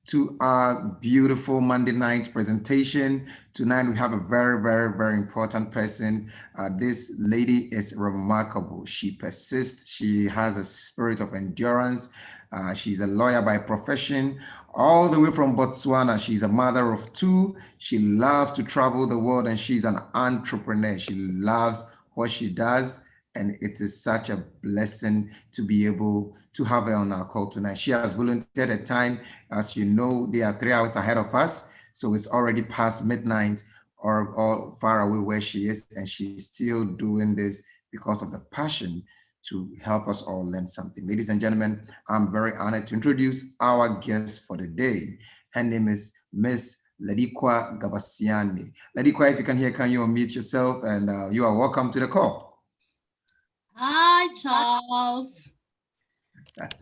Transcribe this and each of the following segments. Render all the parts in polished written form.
to our beautiful Monday night presentation. Tonight we have a very, very, very important person. This lady is remarkable. She persists. She has a spirit of endurance. She's a lawyer by profession, all the way from Botswana. She's a mother of two. She loves to travel the world and she's an entrepreneur. She loves what she does. And it is such a blessing to be able to have her on our call tonight. She has volunteered her time. As you know, they are 3 hours ahead of us. So it's already past midnight or far away where she is. And she's still doing this because of the passion to help us all learn something. Ladies and gentlemen, I'm very honored to introduce our guest for the day. Her name is Miss Ledikwa Gabasiane. Ledikwa, if you can hear, can you unmute yourself? And you are welcome to the call. Hi, Charles.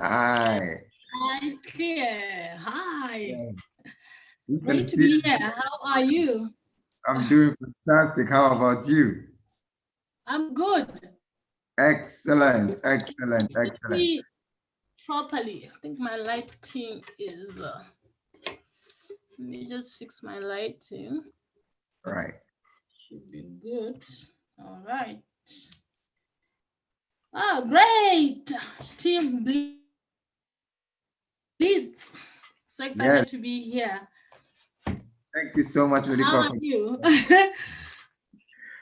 Hi. Hi, Claire. Hi. Yeah, Great to be here. How are you? I'm doing fantastic. How about you? I'm good. Excellent, excellent, Can you excellent. see properly? I think my lighting is. Let me just fix my lighting. Right. Should be good. All right. Oh, great. Team Blitz. So excited Yes. to be here. Thank you so much, How Ledikwa. are you?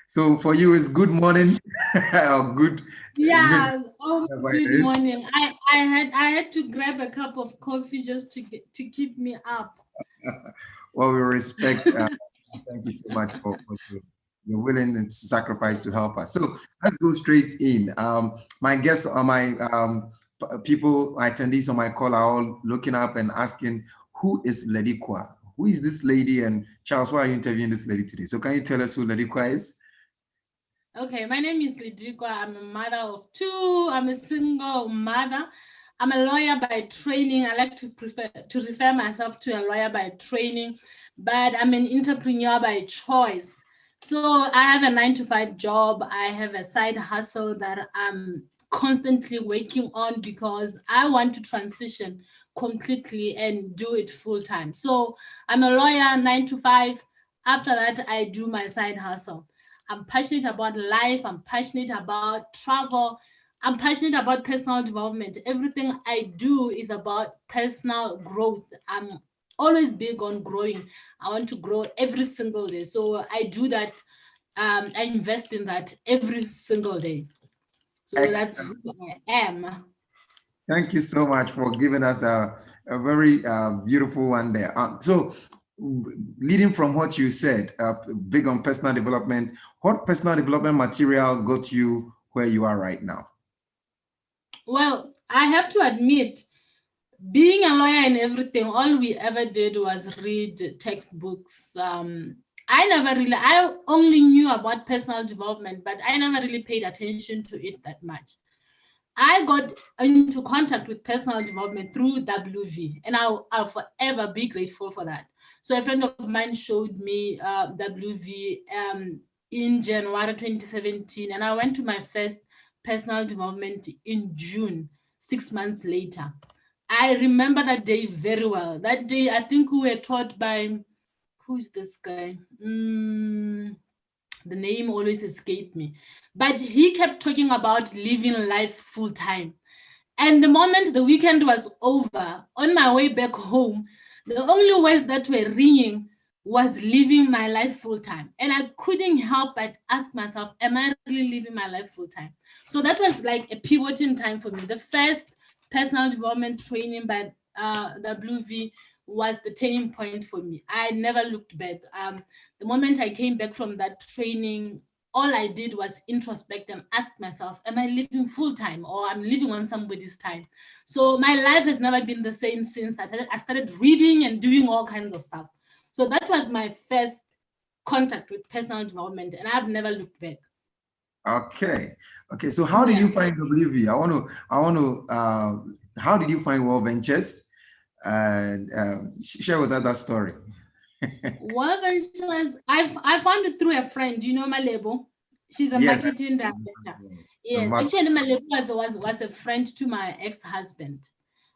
So for you, it's good morning or good mid, Yeah, almost whatever good it is. morning. I had to grab a cup of coffee just to keep me up. Well, we respect. Thank you so much for your willing and sacrifice to help us. So let's go straight in. My guests or my people, attendees on my call are all looking up and asking, who is Ledikwa? Who is this lady? And Charles, why are you interviewing this lady today? So can you tell us who Ledikwa is? Okay, my name is Ledikwa. I'm a mother of two. I'm a single mother. I'm a lawyer by training. I like to refer myself to a lawyer by training, but I'm an entrepreneur by choice. So I have a 9 to 5 job. I have a side hustle that I'm constantly working on because I want to transition completely and do it full time. So I'm a lawyer 9 to 5. After that, I do my side hustle. I'm passionate about life. I'm passionate about travel. I'm passionate about personal development. Everything I do is about personal growth. I'm always big on growing. I want to grow every single day. So I do that. I invest in that every single day. So that's Excellent. who I am. Thank you so much for giving us a very beautiful one there. Leading from what you said, big on personal development, what personal development material got you where you are right now? Well, I have to admit, being a lawyer and everything, all we ever did was read textbooks. I only knew about personal development, but I never really paid attention to it that much. I got into contact with personal development through WV, and I'll forever be grateful for that. So a friend of mine showed me WV in January 2017, and I went to my first personal development in June, 6 months later. I remember that day very well. That day, I think we were taught by, who's this guy? The name always escaped me. But he kept talking about living life full time. And the moment the weekend was over, on my way back home, the only words that were ringing was living my life full time. And I couldn't help but ask myself, am I really living my life full time? So that was like a pivoting time for me. The first personal development training by WV was the turning point for me. I never looked back. The moment I came back from that training, all I did was introspect and ask myself, am I living full time or I'm living on somebody's time? So my life has never been the same since I started reading and doing all kinds of stuff. So that was my first contact with personal development, and I've never looked back. Okay. Okay. So how did Yeah. you find WV? How did you find World Ventures? And share with us that story. World Ventures, I found it through a friend. You know Malebo? She's a Yes. marketing director. Yes, Remarkable. actually, Malebo was a friend to my ex-husband.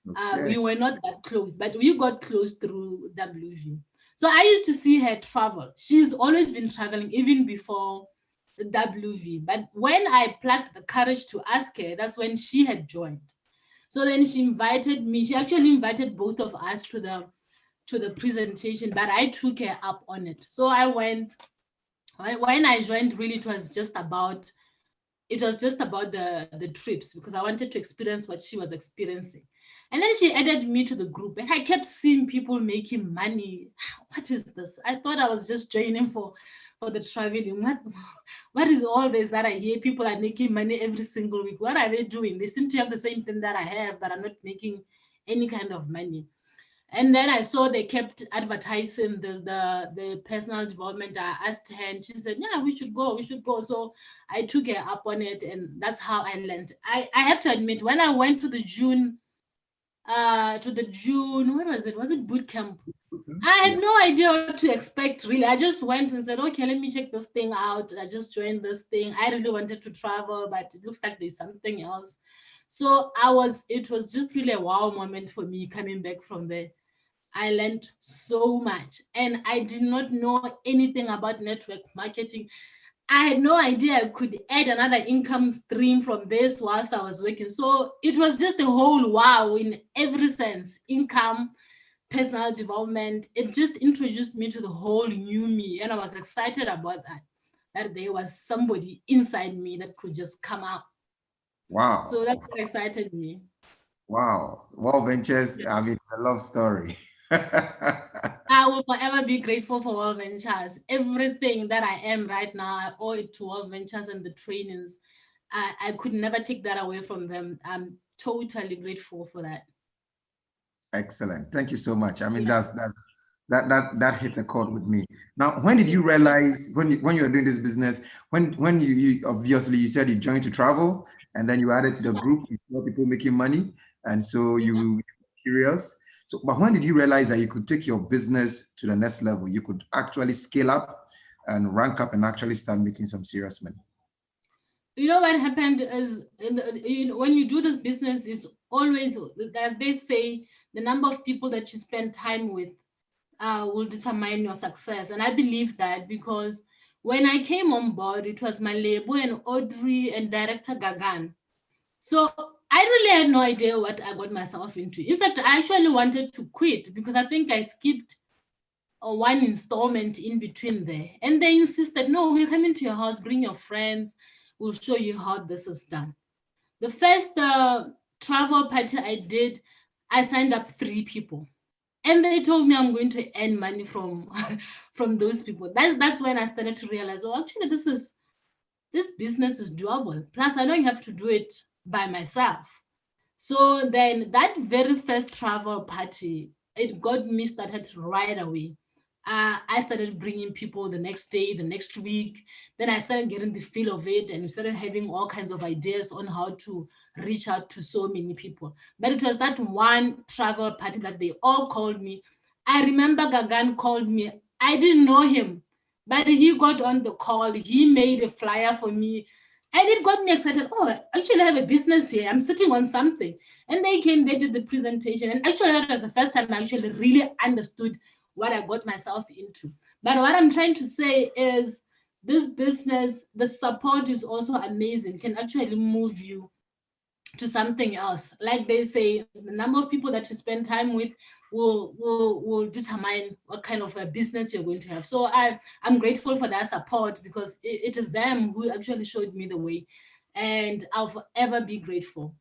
Okay. We were not that close, but we got close through WV. So I used to see her travel. She's always been traveling even before the WV. But when I plucked the courage to ask her, that's when she had joined. So then she invited me. She actually invited both of us to the presentation, but I took her up on it. So I went. When I joined, really, it was just about the trips because I wanted to experience what she was experiencing. And then she added me to the group, and I kept seeing people making money. What is this? I thought I was just joining for the traveling. What is all this that I hear people are making money every single week? What are they doing? They seem to have the same thing that I have, but I'm not making any kind of money. And then I saw they kept advertising the personal development. I asked her, and she said, "Yeah, we should go. We should go." So I took her up on it, and that's how I learned. I have to admit, when I went to the June, what was it? Was it boot camp? I had no idea what to expect, really. I just went and said, okay, let me check this thing out. I just joined this thing. I really wanted to travel, but it looks like there's something else. So it was just really a wow moment for me coming back from there. I learned so much, and I did not know anything about network marketing. I had no idea I could add another income stream from this whilst I was working. So it was just a whole wow in every sense: income, personal development. It just introduced me to the whole new me, and I was excited about that. That there was somebody inside me that could just come out. So Wow. that's what excited me. Wow. Wow Ventures, I mean, it's a love story. I will forever be grateful for World Ventures. Everything that I am right now, I owe it to World Ventures and the trainings. I could never take that away from them. I'm totally grateful for that. Excellent. Thank you so much. I mean, Yeah. that hits a chord with me. Now, when did Yeah. you realize when you were doing this business, when you obviously you said you joined to travel and then you added to the group, you saw people making money, and so Yeah. you were curious. So, but when did you realize that you could take your business to the next level? You could actually scale up and rank up and actually start making some serious money. You know what happened is when you do this business is always that they say the number of people that you spend time with will determine your success. And I believe that because when I came on board, it was Malebo and Audrey and director Gagan. So I really had no idea what I got myself into. In fact, I actually wanted to quit because I think I skipped one installment in between there. And they insisted, no, we'll come into your house, bring your friends, we'll show you how this is done. The first travel party I did, I signed up 3 people. And they told me I'm going to earn money from from those people. That's when I started to realize, oh, actually, this business is doable. Plus, I don't have to do it by myself. So then that very first travel party, it got me started right away. I started bringing people the next day, the next week. Then I started getting the feel of it and started having all kinds of ideas on how to reach out to so many people. But it was that one travel party that they all called me. I remember Gagan called me. I didn't know him, but he got on the call. He made a flyer for me. And it got me excited. Oh, actually, I have a business here. I'm sitting on something. And they came, they did the presentation. And actually, that was the first time I actually really understood what I got myself into. But what I'm trying to say is this business, the support is also amazing, can actually move you to something else. Like they say, the number of people that you spend time with will determine what kind of a business you're going to have. So I'm grateful for that support because it is them who actually showed me the way, and I'll forever be grateful.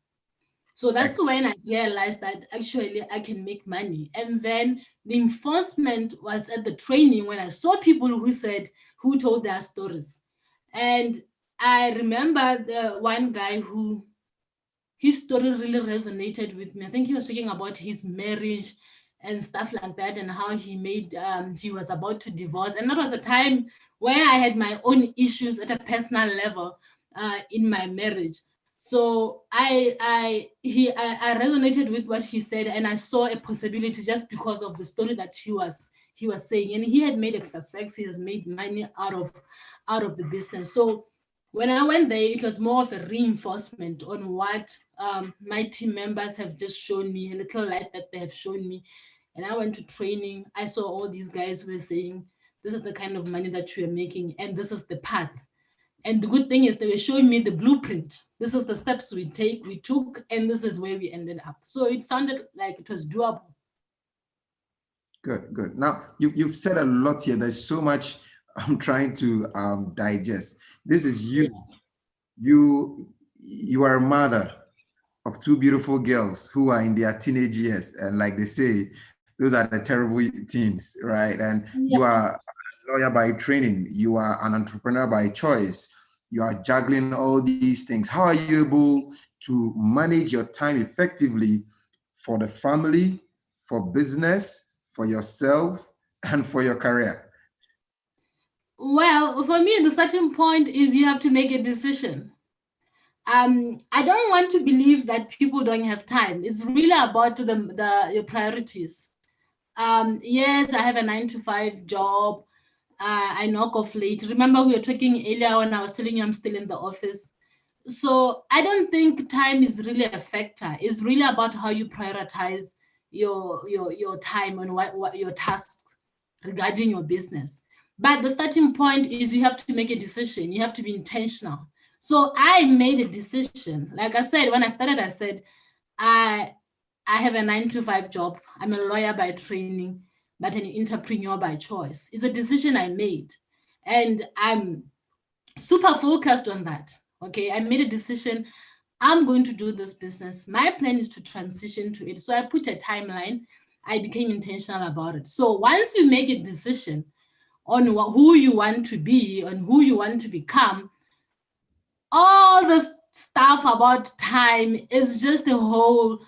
So that's when I realized that actually I can make money. And then the enforcement was at the training when I saw people who told their stories. And I remember the one guy who his story really resonated with me. I think he was talking about his marriage and stuff like that, and how he was about to divorce, and that was a time where I had my own issues at a personal level in my marriage. So I resonated with what he said, and I saw a possibility just because of the story that he was saying, and he had made a success. He has made money out of the business. So When I went there, it was more of a reinforcement on what my team members have just shown me, a little light that they have shown me. And I went to training. I saw all these guys who were saying, this is the kind of money that you are making, and this is the path. And the good thing is they were showing me the blueprint. This is the steps we took, and this is where we ended up. So it sounded like it was doable. Good, good. Now, you've said a lot here. There's so much I'm trying to digest. This is you. Yeah. You are a mother of two beautiful girls who are in their teenage years. And like they say, those are the terrible teens, right? And Yeah. you are a lawyer by training. You are an entrepreneur by choice. You are juggling all these things. How are you able to manage your time effectively for the family, for business, for yourself, and for your career? Well, for me, the starting point is you have to make a decision. I don't want to believe that people don't have time. It's really about your priorities. Yes, I have a 9 to 5 job. I knock off late. Remember, we were talking earlier when I was telling you I'm still in the office. So I don't think time is really a factor. It's really about how you prioritize your time and what your tasks regarding your business. But the starting point is you have to make a decision. You have to be intentional. So I made a decision. Like I said, when I started, I said, I have a 9 to 5 job. I'm a lawyer by training, but an entrepreneur by choice. It's a decision I made. And I'm super focused on that. Okay, I made a decision. I'm going to do this business. My plan is to transition to it. So I put a timeline. I became intentional about it. So once you make a decision on who you want to be and who you want to become, all the stuff about time is just a whole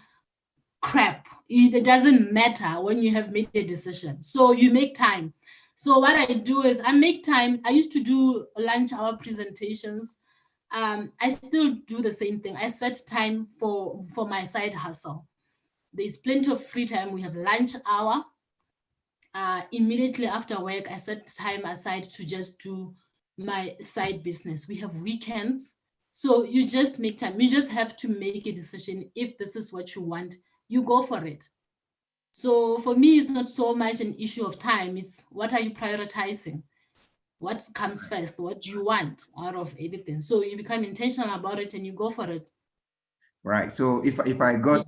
crap. It doesn't matter when you have made a decision. So you make time. So what I do is I make time. I used to do lunch hour presentations. I still do the same thing. I set time for my side hustle. There's plenty of free time. We have lunch hour. Immediately after work, I set time aside to just do my side business. We have weekends. So you just make time. You just have to make a decision. If this is what you want, you go for it. So for me, it's not so much an issue of time. It's what are you prioritizing? What comes first? What do you want out of anything? So you become intentional about it and you go for it. Right. So if I got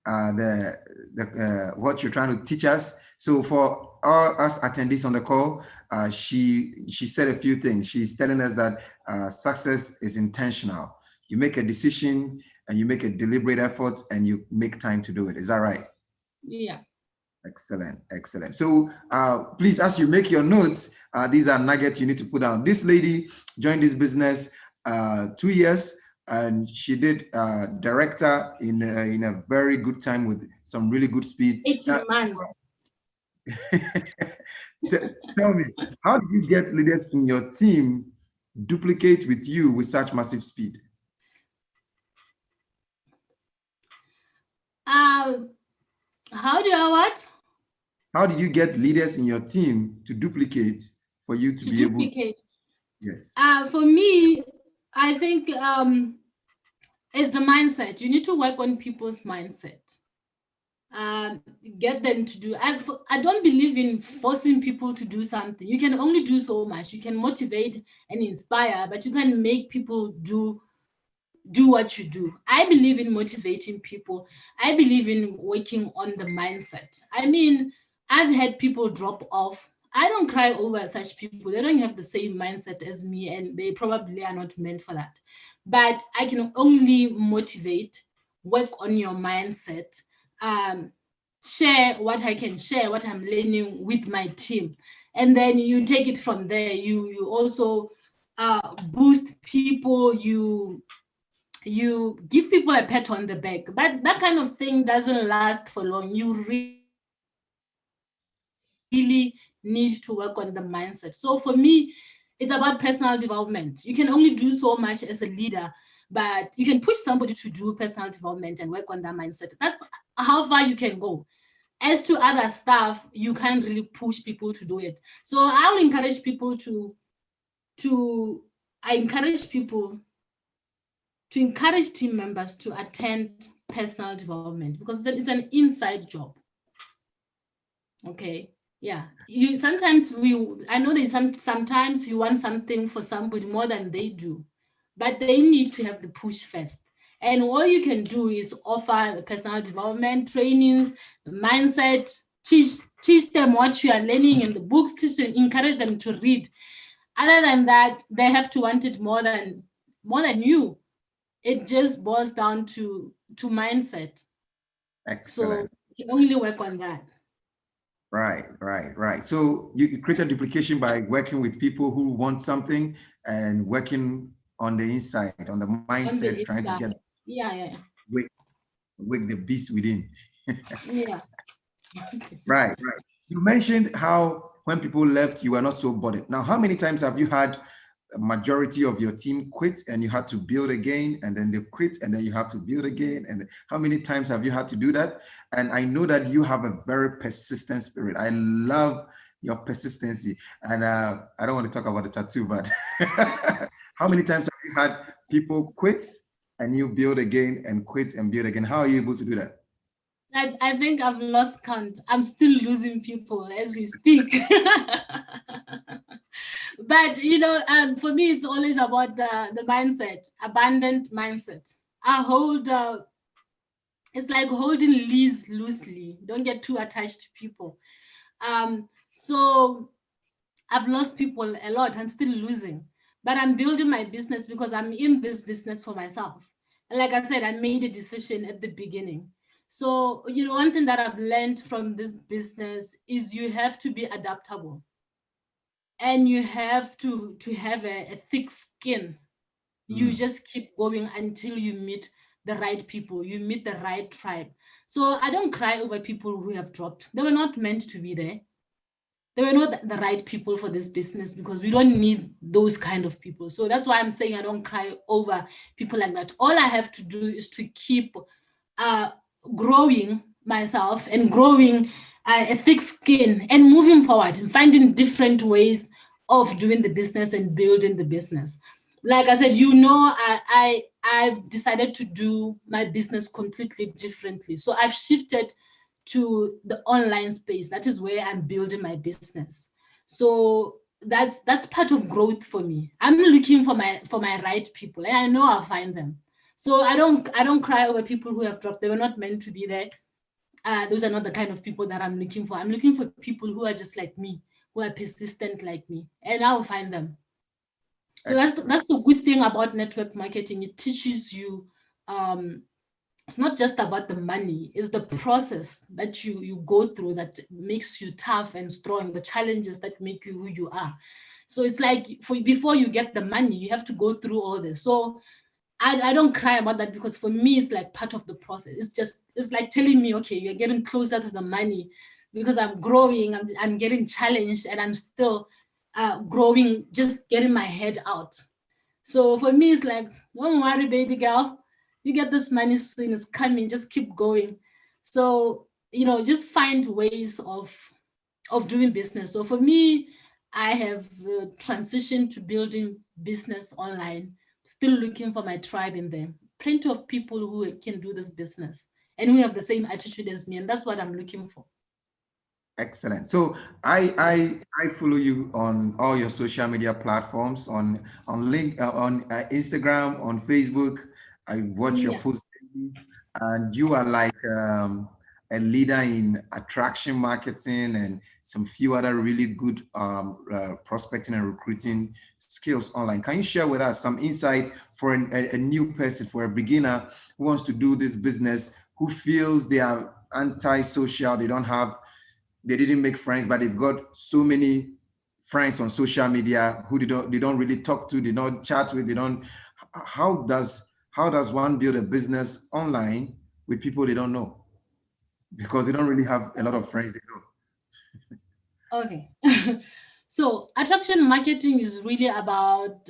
the what you're trying to teach us. So for all us attendees on the call, she said a few things. She's telling us that success is intentional. You make a decision and you make a deliberate effort and you make time to do it. Is that right? Yeah. Excellent, excellent. So please, as you make your notes, these are nuggets you need to put down. This lady joined this business 2 years. And she did director in a very good time with some really good speed. 18 months. Tell me, how did you get leaders in your team duplicate with you with such massive speed? How do I what? How did you get leaders in your team to duplicate for you to be duplicate. able? Yes. For me, I think it's the mindset. You need to work on people's mindset. Get them to do. I don't believe in forcing people to do something. You can only do so much. You can motivate and inspire, but you can make people do what you do. I believe in motivating people. I believe in working on the mindset. I mean, I've had people drop off. I don't cry over such people. They don't have the same mindset as me, and they probably are not meant for that. But I can only motivate, work on your mindset, share what I can share, what I'm learning with my team. And then you take it from there. You also boost people, you give people a pat on the back, but that kind of thing doesn't last for long. You really need to work on the mindset. So for me, it's about personal development. You can only do so much as a leader, but you can push somebody to do personal development and work on that mindset. That's how far you can go. As to other stuff, you can't really push people to do it. So I will encourage people to I encourage people to encourage team members to attend personal development because it's an inside job. Okay. Yeah. I know there's sometimes you want something for somebody more than they do, but they need to have the push first. And all you can do is offer personal development trainings, mindset, teach them what you are learning in the books, teach them, encourage them to read. Other than that, they have to want it more than you. It just boils down to mindset. Excellent. So you can only work on that. Right. So you create a duplication by working with people who want something and working on the inside, on the mindset, trying to get wake the beast within. Yeah. Right. You mentioned how when people left, you were not so bothered. Now, how many times have you had a majority of your team quit and you had to build again, and then they quit and then you have to build again? And how many times have you had to do that? And I know that you have a very persistent spirit. I love your persistency. And I don't want to talk about the tattoo, but how many times have you had people quit and you build again and quit and build again? How are you able to do that? I think I've lost count. I'm still losing people as we speak. But for me, it's always about the mindset, abundant mindset. It's like holding leash loosely. Don't get too attached to people. So I've lost people a lot. I'm still losing, but I'm building my business because I'm in this business for myself. And like I said, I made a decision at the beginning. So, one thing that I've learned from this business is you have to be adaptable and you have to have a thick skin. You just keep going until you meet the right people, you meet the right tribe. So I don't cry over people who have dropped. They were not meant to be there. They were not the right people for this business because we don't need those kind of people. So that's why I'm saying I don't cry over people like that. All I have to do is to keep growing myself and growing a thick skin and moving forward and finding different ways of doing the business and building the business. Like I said, I've decided to do my business completely differently. So I've shifted to the online space. That is where I'm building my business. So that's part of growth for me. I'm looking for my right people, and I know I'll find them. So I don't cry over people who have dropped. They were not meant to be there. Those are not the kind of people that I'm looking for. I'm looking for people who are just like me, who are persistent like me, and I'll find them. So that's the good thing about network marketing. It teaches you it's not just about the money, it's the process that you go through that makes you tough and strong, the challenges that make you who you are. So it's like before you get the money, you have to go through all this. So I don't cry about that because for me, it's like part of the process. It's like telling me, okay, you're getting closer to the money because I'm growing, I'm getting challenged, and I'm still growing, just getting my head out. So for me, it's like, don't worry, baby girl, you get this money soon, it's coming, just keep going. So, just find ways of doing business. So for me, I have transitioned to building business online, still looking for my tribe in there. Plenty of people who can do this business and who have the same attitude as me, and that's what I'm looking for. Excellent. So I follow you on all your social media platforms, on Instagram, on Facebook. I watch your posts, and you are like a leader in attraction marketing and some few other really good prospecting and recruiting skills online. Can you share with us some insight for a new person, for a beginner who wants to do this business, who feels they are anti-social, they didn't make friends, but they've got so many friends on social media who they don't really talk to, they don't chat with, how does one build a business online with people they don't know? Because they don't really have a lot of friends they know. Okay. So attraction marketing is really about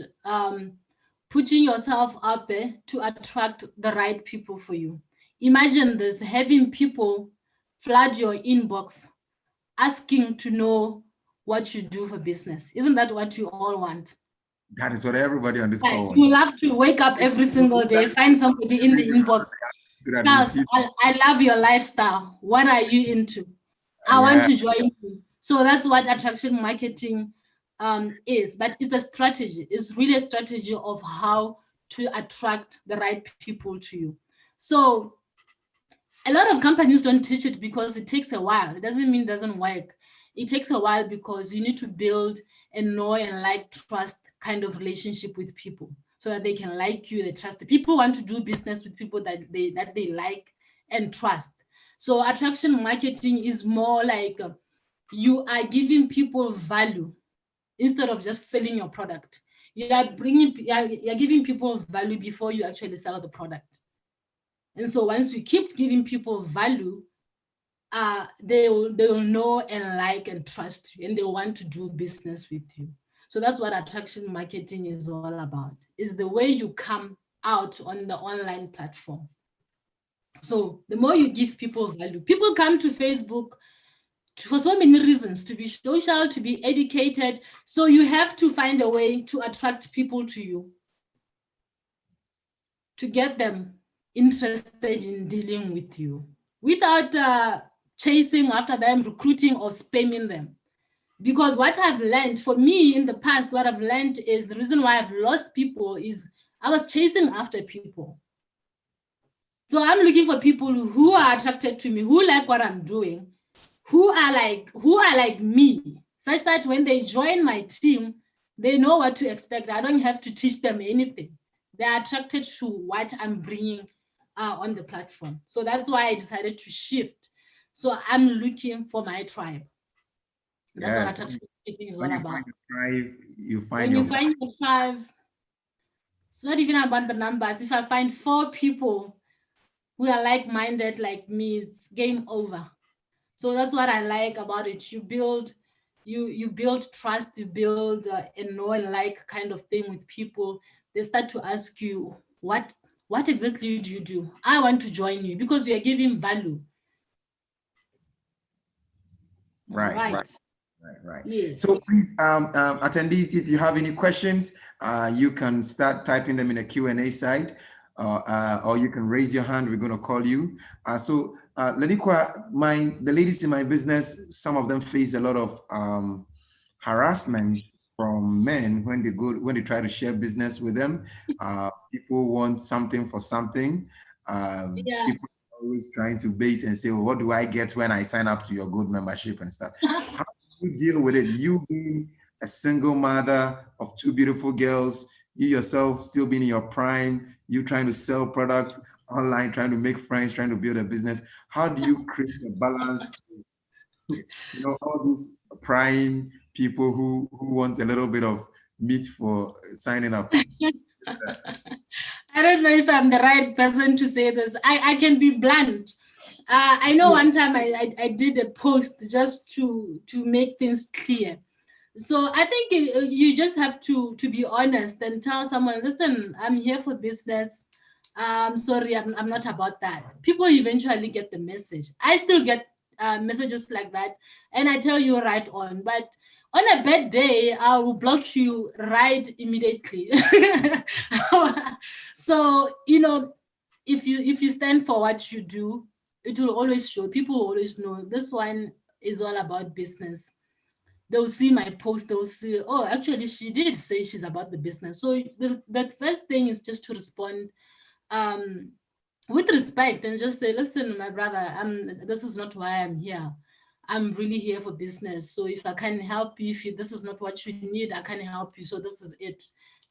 putting yourself out there to attract the right people for you. Imagine this, having people flood your inbox asking to know what you do for business. Isn't that what you all want? That is what everybody on this Right. call wants. You have to wake up every single day, find somebody in the inbox. Charles, I love your lifestyle. What are you into? I want to join you. So that's what attraction marketing is. But it's a strategy. It's really a strategy of how to attract the right people to you. So a lot of companies don't teach it because it takes a while. It doesn't mean it doesn't work. It takes a while because you need to build a know and like trust kind of relationship with people so that they can like you, they trust. People want to do business with people that they like and trust. So attraction marketing is more like you are giving people value instead of just selling your product. You're giving people value before you actually sell the product. And so once you keep giving people value, they will know and like and trust you, and they want to do business with you. So that's what attraction marketing is all about, is the way you come out on the online platform. So the more you give people value, people come to Facebook for so many reasons, to be social, to be educated. So you have to find a way to attract people to you, to get them interested in dealing with you without chasing after them, recruiting or spamming them. Because what I've learned, for me in the past, what I've learned is the reason why I've lost people is I was chasing after people. So I'm looking for people who are attracted to me, who like what I'm doing, who are like me, such that when they join my team, they know what to expect. I don't have to teach them anything. They're attracted to what I'm bringing on the platform. So that's why I decided to shift. So I'm looking for my tribe. That's what attraction marketing is all about. When you find your tribe, it's not even about the numbers. If I find 4 people who are like-minded like me, it's game over. So that's what I like about it. You build trust, you build a know and like kind of thing with people. They start to ask you, what exactly do you do? I want to join you because you are giving value. Right. Yes. So please, attendees, if you have any questions, you can start typing them in the Q&A side, or you can raise your hand. We're going to call you. Ledikwa, the ladies in my business, some of them face a lot of harassment from men when they try to share business with them. People want something for something. People are always trying to bait and say, well, what do I get when I sign up to your good membership and stuff? How do you deal with it? You being a single mother of 2 beautiful girls, you yourself still being in your prime, you trying to sell products online, trying to make friends, trying to build a business. How do you create a balance to, all these prime people who want a little bit of meat for signing up? I don't know if I'm the right person to say this. I can be blunt. I know one time I did a post just to make things clear. So I think you just have to be honest and tell someone, listen, I'm here for business. Sorry, I'm not about that. People eventually get the message. I still get messages like that, and I tell you right on. But on a bad day, I will block you right immediately. So if you stand for what you do, it will always show. People will always know this one is all about business. They'll see my post, they'll see, oh, actually she did say she's about the business. So the first thing is just to respond with respect and just say, listen, my brother, this is not why I'm here. I'm really here for business. So if I can help you, if this is not what you need, I can help you. So this is it.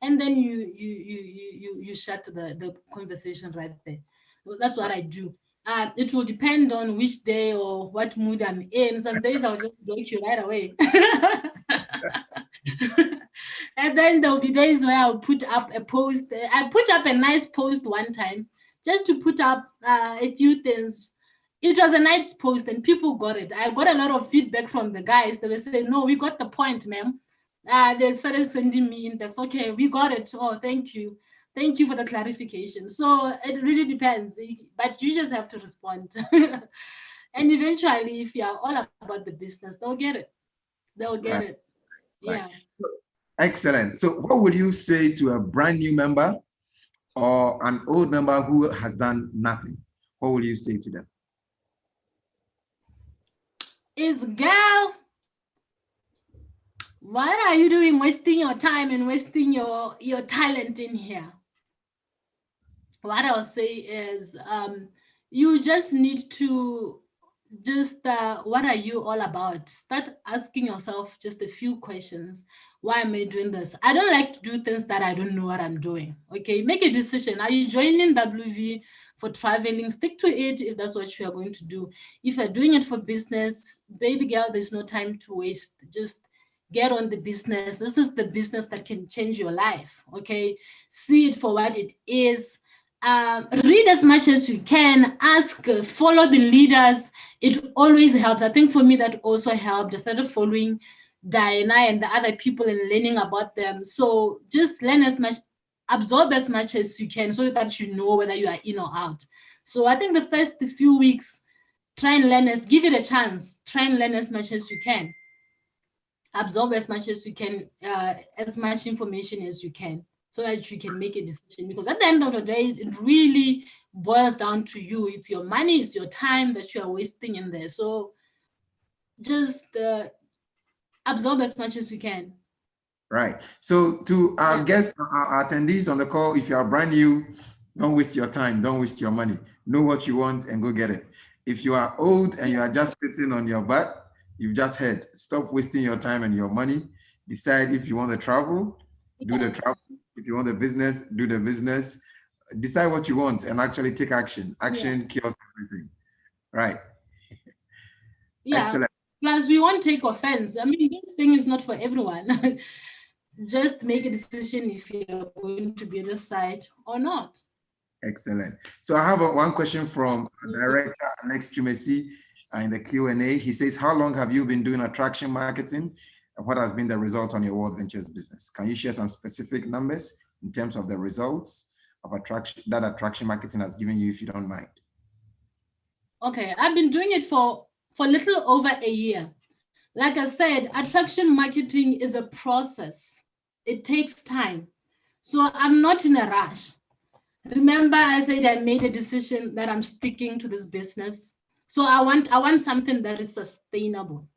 And then you shut the conversation right there. That's what I do. It will depend on which day or what mood I'm in. Some days I'll just block you right away. And then there'll be days where I'll put up a post. I put up a nice post one time just to put up a few things. It was a nice post and people got it. I got a lot of feedback from the guys. They were saying, no, we got the point, ma'am. They started sending me index. Okay, we got it. Oh, thank you. Thank you for the clarification. So it really depends, but you just have to respond. And eventually, if you are all about the business, they'll get it. They'll get it. Yeah. Excellent. So what would you say to a brand new member or an old member who has done nothing? What would you say to them? Girl, what are you doing wasting your time and wasting your talent in here? What I'll say is you just need to just what are you all about? Start asking yourself just a few questions. Why am I doing this? I don't like to do things that I don't know what I'm doing. Okay, make a decision. Are you joining WV for traveling? Stick to it if that's what you are going to do. If you're doing it for business, baby girl, there's no time to waste. Just get on the business. This is the business that can change your life. Okay, see it for what it is. Read as much as you can, ask, follow the leaders. It always helps. I think for me that also helped. I started following Diana and the other people and learning about them. So just learn as much, absorb as much as you can so that you know whether you are in or out. So I think the first few weeks, try and learn give it a chance. Try and learn as much as you can. Absorb as much as you can, as much information as you can, so that you can make a decision. Because at the end of the day, it really boils down to you. It's your money, it's your time that you are wasting in there. So just absorb as much as you can. Right. So to our Yeah. guests, our attendees on the call, if you are brand new, don't waste your time, don't waste your money. Know what you want and go get it. If you are old and you are just sitting on your butt, you've just heard, stop wasting your time and your money. Decide if you want to travel, do the travel. If you want a business, do the business. Decide what you want and actually take action. Action kills everything. Right. Yeah. Excellent. Plus, we won't take offense. I mean, this thing is not for everyone. Just make a decision if you're going to be on the site or not. Excellent. So I have one question from Director Alex Chumesi in the Q&A. He says, how long have you been doing attraction marketing and what has been the result on your World Ventures business? Can you share some specific numbers in terms of the results of attraction marketing has given you, if you don't mind? Okay, I've been doing it for a little over a year. Like I said, attraction marketing is a process. It takes time. So I'm not in a rush. Remember, I said I made a decision that I'm sticking to this business. So I want something that is sustainable.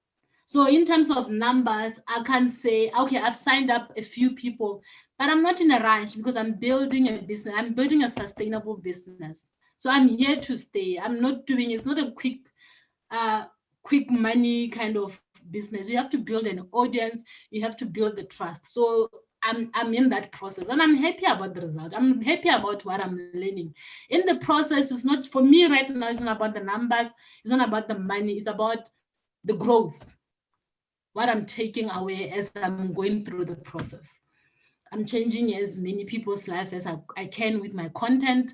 So in terms of numbers, I can say, okay, I've signed up a few people, but I'm not in a rush because I'm building a business. I'm building a sustainable business. So I'm here to stay. I'm not doing, it's not a quick money kind of business. You have to build an audience, you have to build the trust. So I'm in that process and I'm happy about the result. I'm happy about what I'm learning. In the process, it's not for me right now, it's not about the numbers, it's not about the money, it's about the growth. What I'm taking away as I'm going through the process. I'm changing as many people's life as I can with my content.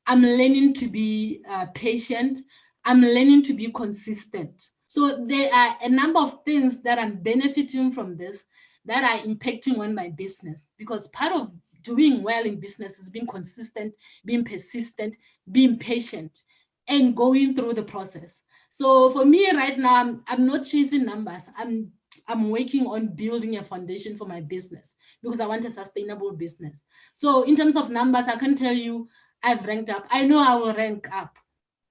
I'm learning to be patient. I'm learning to be consistent. So there are a number of things that I'm benefiting from this that are impacting on my business, because part of doing well in business is being consistent, being persistent, being patient, and going through the process. So for me right now, I'm not chasing numbers. I'm working on building a foundation for my business because I want a sustainable business. So in terms of numbers, I can tell you I've ranked up. I know I will rank up.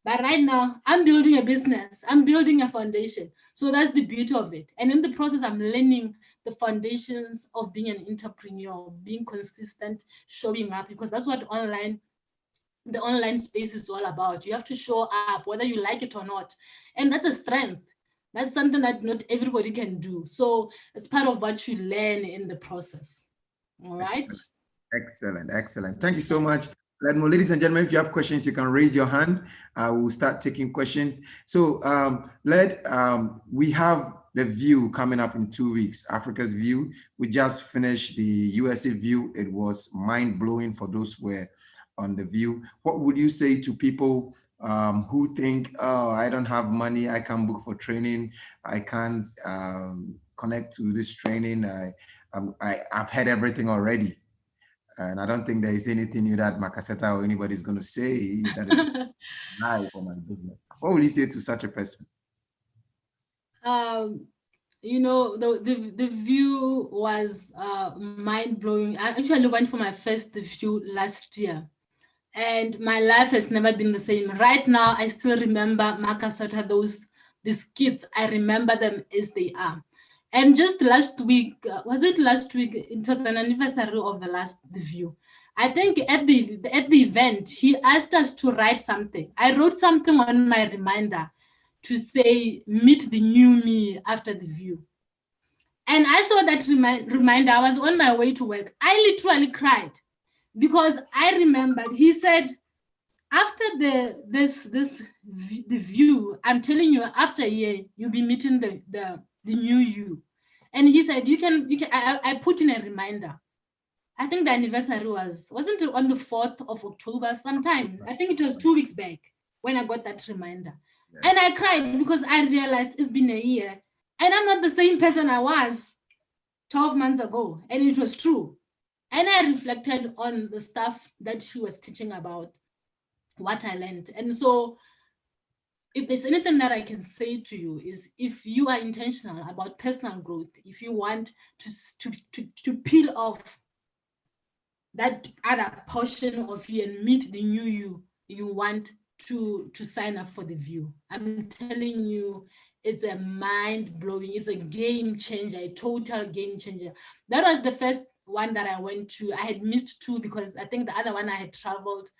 But right now, I'm building a business. I'm building a foundation. So that's the beauty of it. And in the process, I'm learning the foundations of being an entrepreneur, being consistent, showing up, because that's what the online space is all about. You have to show up, whether you like it or not. And that's a strength. That's something that not everybody can do. So it's part of what you learn in the process. All right. Excellent. Thank you so much. Ladies and gentlemen, if you have questions, you can raise your hand. We'll start taking questions. So, we have the View coming up in 2 weeks, Africa's View. We just finished the USA View. It was mind-blowing for those who were on the View. What would you say to people who think, oh, I don't have money, I can't book for training, I can't connect to this training, I've had everything already, and I don't think there is anything new that Makaseta or anybody is going to say that is live for my business. What would you say to such a person? you know, the view was mind-blowing. I actually went for my first view last year, and my life has never been the same. Right now, I still remember Makasata, these kids. I remember them as they are. And just last week, was it last week? It was an anniversary of the view. I think at the event, he asked us to write something. I wrote something on my reminder to say, meet the new me after the view. And I saw that reminder. I was on my way to work. I literally cried because I remembered he said, after the view, I'm telling you, after a year, you'll be meeting the new you. And he said, you can I put in a reminder. I think the anniversary wasn't it on the 4th of October sometime? I think it was 2 weeks back when I got that reminder. Yes. And I cried because I realized it's been a year and I'm not the same person I was 12 months ago. And it was true. And I reflected on the stuff that she was teaching about, what I learned. And so if there's anything that I can say to you is, if you are intentional about personal growth, if you want to peel off that other portion of you and meet the new you want to sign up for the view. I'm telling you, it's a mind-blowing, it's a game changer, a total game changer. That was the first one that I went to. I had missed 2 because I think the other one I had traveled,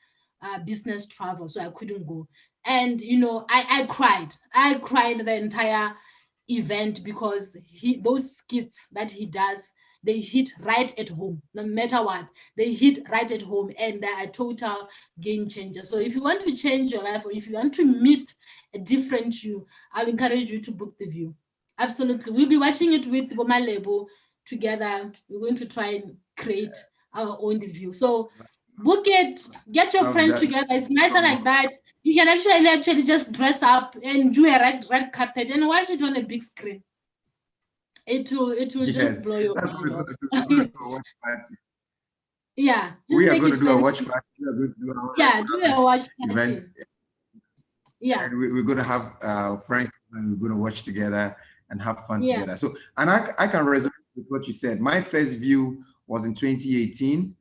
business travel, so I couldn't go. And you know, I cried the entire event because those skits that he does, they hit right at home. No matter what, they hit right at home, and they're a total game changer. So if you want to change your life, or if you want to meet a different you, I'll encourage you to book the view. Absolutely. We'll be watching it with Boma Lebo together. We're going to try and create our own view. So book it, get your friends together. It's nicer like that. You can actually just dress up and do a red carpet and watch it on a big screen. It will yes, just blow your mind. Yeah, we are going to do a watch party. Yeah, do a watch party event. Yeah, and we're going to have friends and we're going to watch together and have fun together. So, and I can resonate with what you said. My first view was in 2018,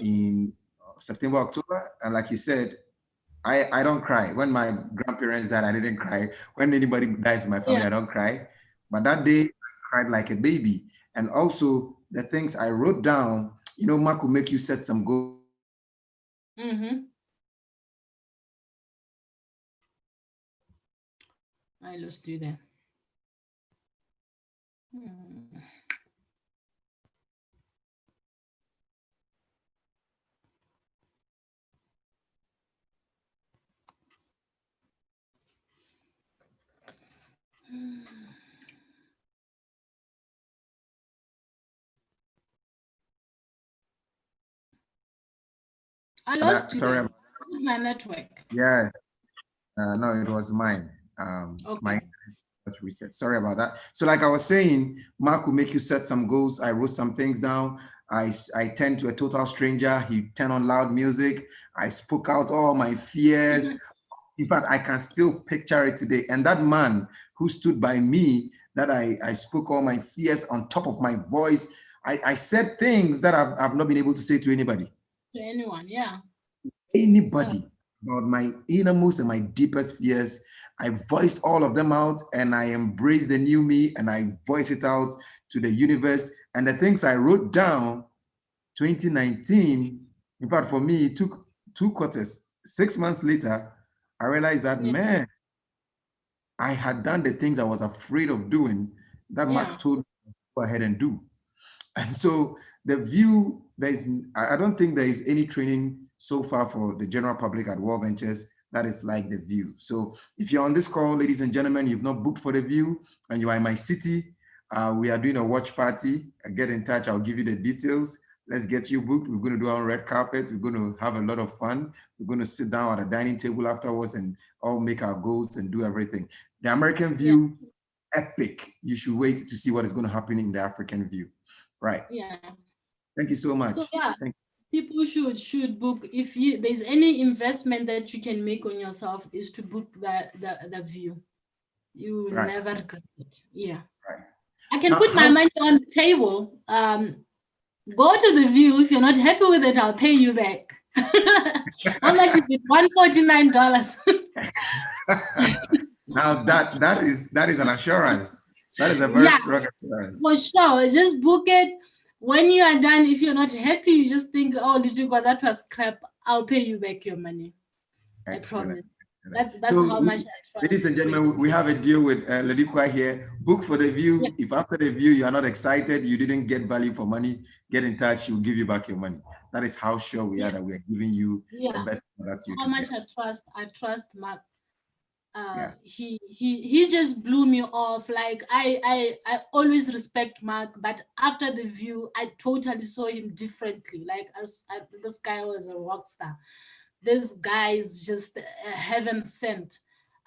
in September, October, and like you said, I don't cry. When my grandparents died, I didn't cry. When anybody dies in my family, I don't cry. But that day, I cried like a baby. And also, the things I wrote down, you know, Mark will make you set some goals. I lost you there. I lost you. Sorry, my network. Yes. No, it was mine. Okay. My reset. Sorry about that. So like I was saying, Mark will make you set some goals. I wrote some things down. I turned to a total stranger. He turned on loud music. I spoke out all my fears. In fact, I can still picture it today. And that man who stood by me, that I spoke all my fears on top of my voice. I said things that I've not been able to say to anybody. To anyone, yeah. Anybody about my innermost and my deepest fears. I voiced all of them out, and I embraced the new me, and I voiced it out to the universe. And the things I wrote down, 2019, in fact, for me, it took 2 quarters. 6 months later, I realized that, man, I had done the things I was afraid of doing that Mark told me to go ahead and do. And so the view, I don't think there is any training so far for the general public at World Ventures that is like the view. So if you're on this call, ladies and gentlemen, you've not booked for the view and you are in my city, we are doing a watch party. Get in touch, I'll give you the details. Let's get you booked. We're going to do our red carpet. We're going to have a lot of fun. We're going to sit down at a dining table afterwards and all make our goals and do everything. The American view, epic. You should wait to see what is going to happen in the African view. Right. Yeah. Thank you so much. So people should book. If there's any investment that you can make on yourself, is to book the view. You never regret it. Yeah. Right. can put my money on the table. Go to the view. If you're not happy with it, I'll pay you back. How much is it? $149. Now that is an assurance. That is a very strong assurance. For sure. Just book it. When you are done, if you're not happy, you just think, oh, Ledikwa, that was crap. I'll pay you back your money. Excellent. I promise. That's so how much I trust. Ladies and gentlemen, we have a deal with Ledikwa here. Book for the view. Yeah. If after the view you are not excited, you didn't get value for money, get in touch. She'll give you back your money. That is how sure we are that we are giving you the best that you how can much get. I trust Mark. He just blew me off. Like I always respect Mark, but after the view, I totally saw him differently. Like this guy was a rock star. This guy is just heaven sent.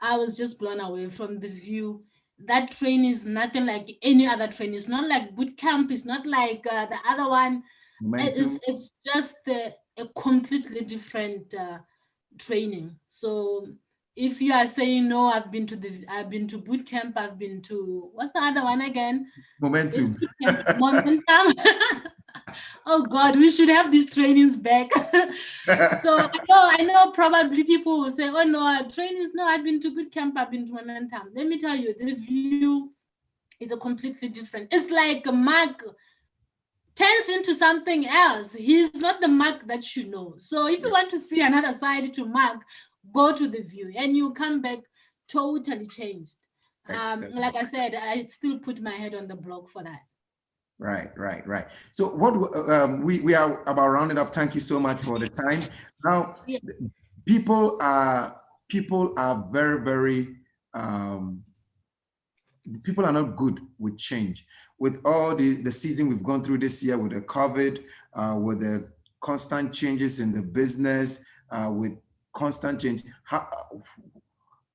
I was just blown away from the view. That train is nothing like any other train. It's not like boot camp. It's not like the other one. It's just a completely different training. So if you are saying no, I've been to boot camp, I've been to, what's the other one again? Momentum. Momentum. Oh God, we should have these trainings back. So I know probably people will say, oh no, trainings, no, I've been to boot camp, I've been to Momentum. Let me tell you, the view is a completely different. It's like Mark turns into something else. He's not the Mark that you know. So if you want to see another side to Mark, go to the view and you come back totally changed. Like I said, I still put my head on the block for that. Right. So what we are about rounding up. Thank you so much for the time. Now, people are very, very people are not good with change. With all the season we've gone through this year, with the COVID, with the constant changes in the business, with constant change,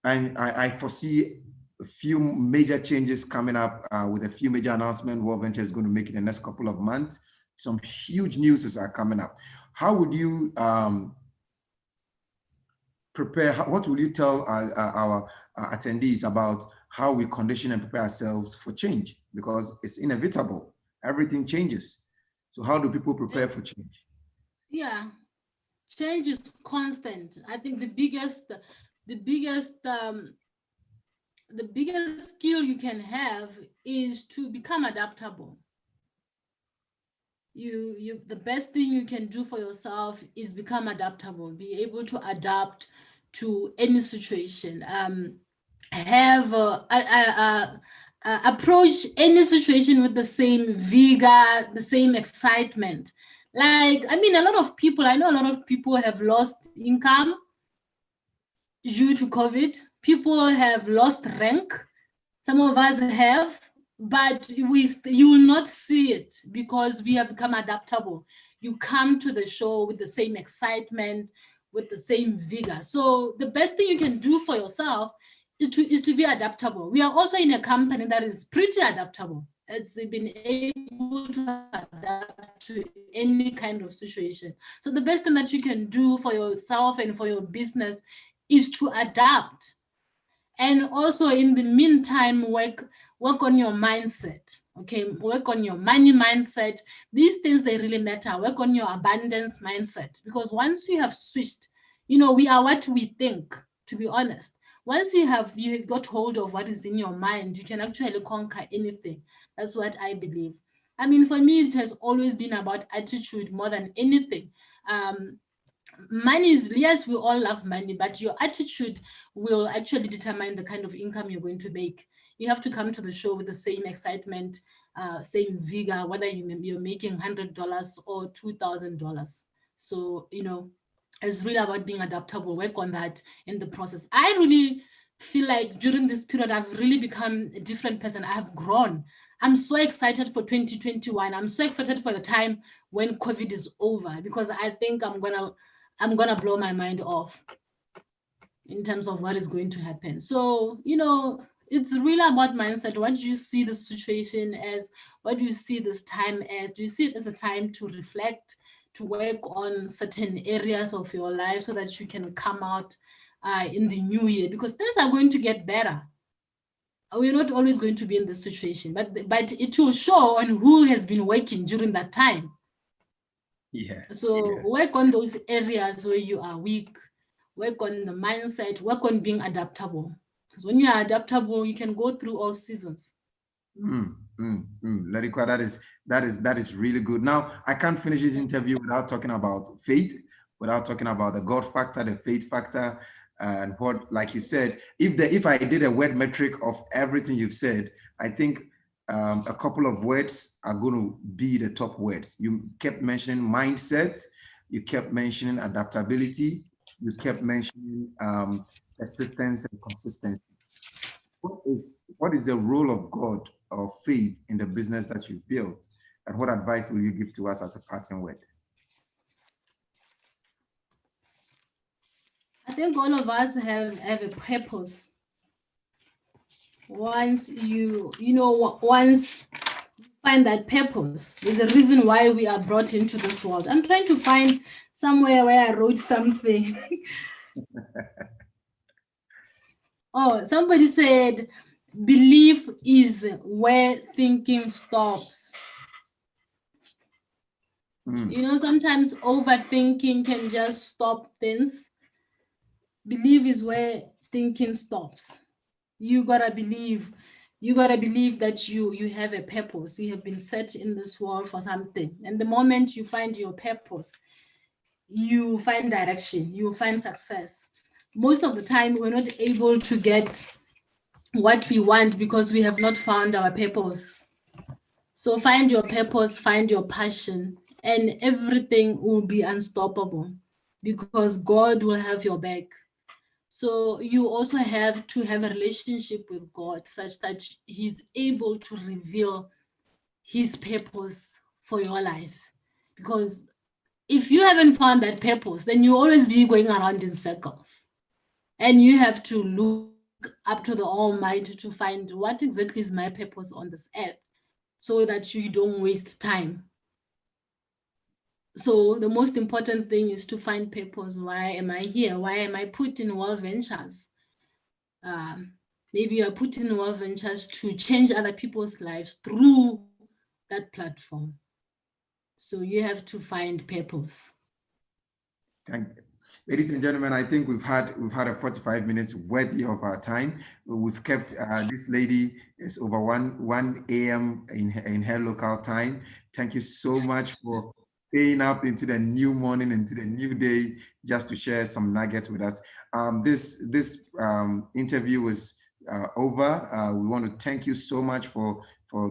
and I foresee a few major changes coming up with a few major announcements World Venture is going to make in the next couple of months. Some huge news are coming up. How would you prepare? What will you tell our attendees about how we condition and prepare ourselves for change? Because it's inevitable. Everything changes. So how do people prepare for change? Yeah, change is constant. I think the biggest skill you can have is to become adaptable. The best thing you can do for yourself is become adaptable, be able to adapt to any situation, approach any situation with the same vigor, the same excitement. Like, I mean, I know a lot of people have lost income due to COVID. People have lost rank. Some of us have, but you will not see it because we have become adaptable. You come to the show with the same excitement, with the same vigor. So the best thing you can do for yourself is to be adaptable. We are also in a company that is pretty adaptable. It's been able to adapt to any kind of situation. So the best thing that you can do for yourself and for your business is to adapt. And also in the meantime, work on your mindset, okay? Work on your money mindset. These things, they really matter. Work on your abundance mindset, because once you have switched, we are what we think, to be honest. Once you got hold of what is in your mind, you can actually conquer anything. That's what I believe. I mean, for me, it has always been about attitude more than anything. Money is, yes, we all love money, but your attitude will actually determine the kind of income you're going to make. You have to come to the show with the same excitement, same vigor, whether you're making $100 or $2,000. So, it's really about being adaptable. Work on that in the process. I really feel like during this period, I've really become a different person. I have grown. I'm so excited for 2021. I'm so excited for the time when COVID is over, because I think I'm gonna blow my mind off in terms of what is going to happen. So, it's really about mindset. What do you see the situation as? What do you see this time as? Do you see it as a time to reflect, to work on certain areas of your life so that you can come out in the new year? Because things are going to get better. we're not always going to be in this situation, but it will show on who has been working during that time. Yes. So Yes. work on those areas where you are weak, work on the mindset, work on being adaptable. Because when you are adaptable, you can go through all seasons. Ledikwa, that is really good. Now, I can't finish this interview without talking about faith, without talking about the God factor, the faith factor, and what, like you said, if I did a word metric of everything you've said, I think a couple of words are going to be the top words. You kept mentioning mindset, you kept mentioning adaptability, you kept mentioning persistence and consistency. What is the role of God or faith in the business that you've built? And what advice will you give to us as a parting word? I think all of us have a purpose. Once you find that purpose, there's a reason why we are brought into this world. I'm trying to find somewhere where I wrote something. Oh, somebody said, belief is where thinking stops. Sometimes overthinking can just stop things. Belief is where thinking stops. You gotta believe that you have a purpose. You have been set in this world for something. And the moment you find your purpose, you find direction, you find success. Most of the time, we're not able to get what we want because we have not found our purpose. So find your purpose, find your passion, and everything will be unstoppable because God will have your back. So you also have to have a relationship with God such that He's able to reveal His purpose for your life. Because if you haven't found that purpose, then you always be going around in circles. And you have to look up to the Almighty to find what exactly is my purpose on this earth so that you don't waste time. So the most important thing is to find purpose. Why am I here? Why am I put in World Ventures? Maybe you are put in World Ventures to change other people's lives through that platform. So you have to find purpose. Thank you. Ladies and gentlemen, I think we've had a 45 minutes worthy of our time. We've kept this lady is over 1 a.m. in her local time. Thank you so much for staying up into the new morning, into the new day, just to share some nuggets with us. This interview was over. We want to thank you so much for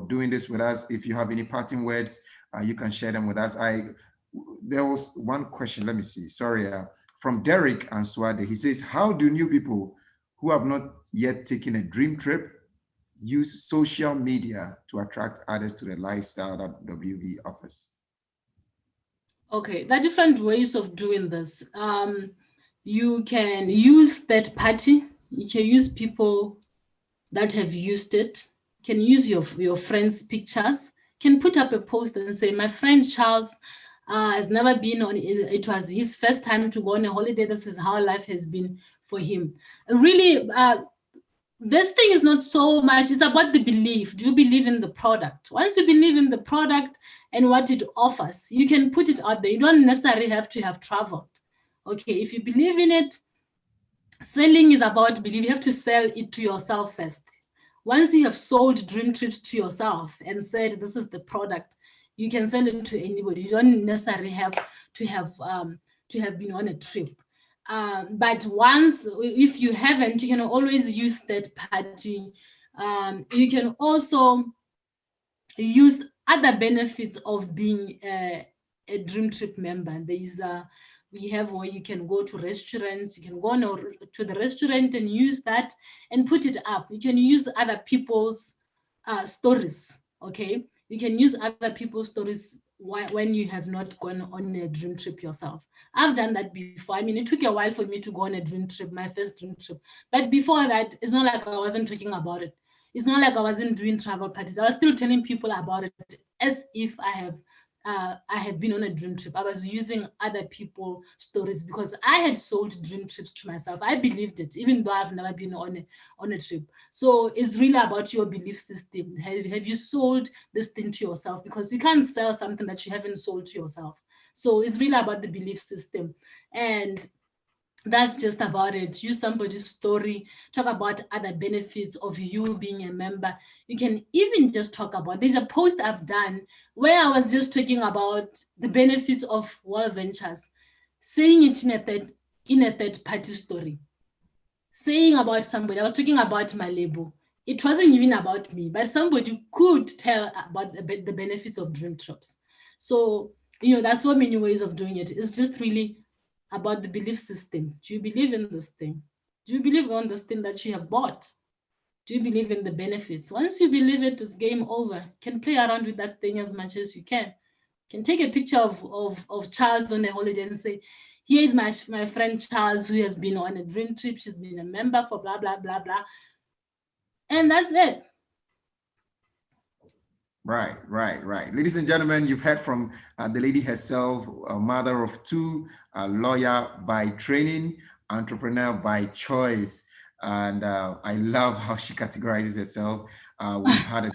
doing this with us. If you have any parting words, you can share them with us. There was one question. Let me see. Sorry, from Derek Answade. He says, "How do new people who have not yet taken a dream trip use social media to attract others to the lifestyle that WV offers?" Okay, there are different ways of doing this. You can use third party. You can use people that have used it. You can use your friends' pictures. You can put up a post and say, my friend Charles has never been on, it was his first time to go on a holiday. This is how life has been for him. Really, this thing is not so much, it's about the belief. Do you believe in the product? Once you believe in the product and what it offers, you can put it out there. You don't necessarily have to have traveled. Okay, if you believe in it, selling is about belief. You have to sell it to yourself first. Once you have sold dream trips to yourself and said this is the product, you can sell it to anybody. You don't necessarily have to have been on a trip. But once, if you haven't, you can always use third party. You can also use other benefits of being a dream trip member. We have where you can go to restaurants, you can go to the restaurant and use that and put it up. You can use other people's stories, okay? You can use other people's stories when you have not gone on a dream trip yourself. I've done that before. I mean, it took a while for me to go on a dream trip, my first dream trip. But before that, it's not like I wasn't talking about it. It's not like I wasn't doing travel parties. I was still telling people about it as if I I had been on a dream trip. I was using other people's stories because I had sold dream trips to myself. I believed it, even though I've never been on a trip. So it's really about your belief system. Have you sold this thing to yourself? Because you can't sell something that you haven't sold to yourself. So it's really about the belief system. And that's just about it. Use somebody's story, talk about other benefits of you being a member. You can even just talk about, there's a post I've done where I was just talking about the benefits of World Ventures, saying it in a third party story, saying about somebody. I was talking about my label. It wasn't even about me, but somebody could tell about the benefits of dream trips. So, there's so many ways of doing it. It's just really about the belief system. Do you believe in this thing? Do you believe on this thing that you have bought? Do you believe in the benefits? Once you believe it, it's game over. You can play around with that thing as much as you can. You can take a picture of Charles on a holiday and say, here is my friend Charles who has been on a dream trip. She's been a member for blah, blah, blah, blah. And that's it. Right. Ladies and gentlemen, you've heard from the lady herself, a mother of two, a lawyer by training, entrepreneur by choice. And I love how she categorizes herself. We've had a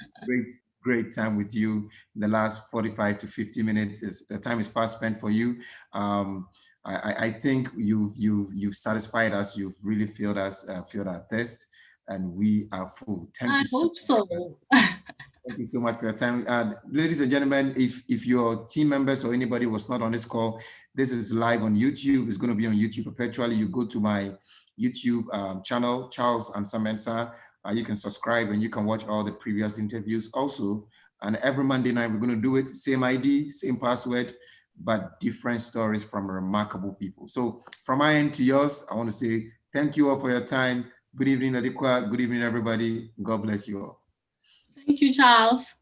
great time with you in the last 45 to 50 minutes. The time is fast spent for you. I think you've satisfied us. You've really filled our thirst, and we are full. Thank you I hope so. Thank you so much for your time. Ladies and gentlemen, if your team members or anybody was not on this call, this is live on YouTube. It's going to be on YouTube perpetually. You go to my YouTube channel, Charles and Samensa. You can subscribe and you can watch all the previous interviews also. And every Monday night, we're going to do it. Same ID, same password, but different stories from remarkable people. So from my end to yours, I want to say thank you all for your time. Good evening, Ledikwa. Good evening, everybody. God bless you all. Thank you, Charles.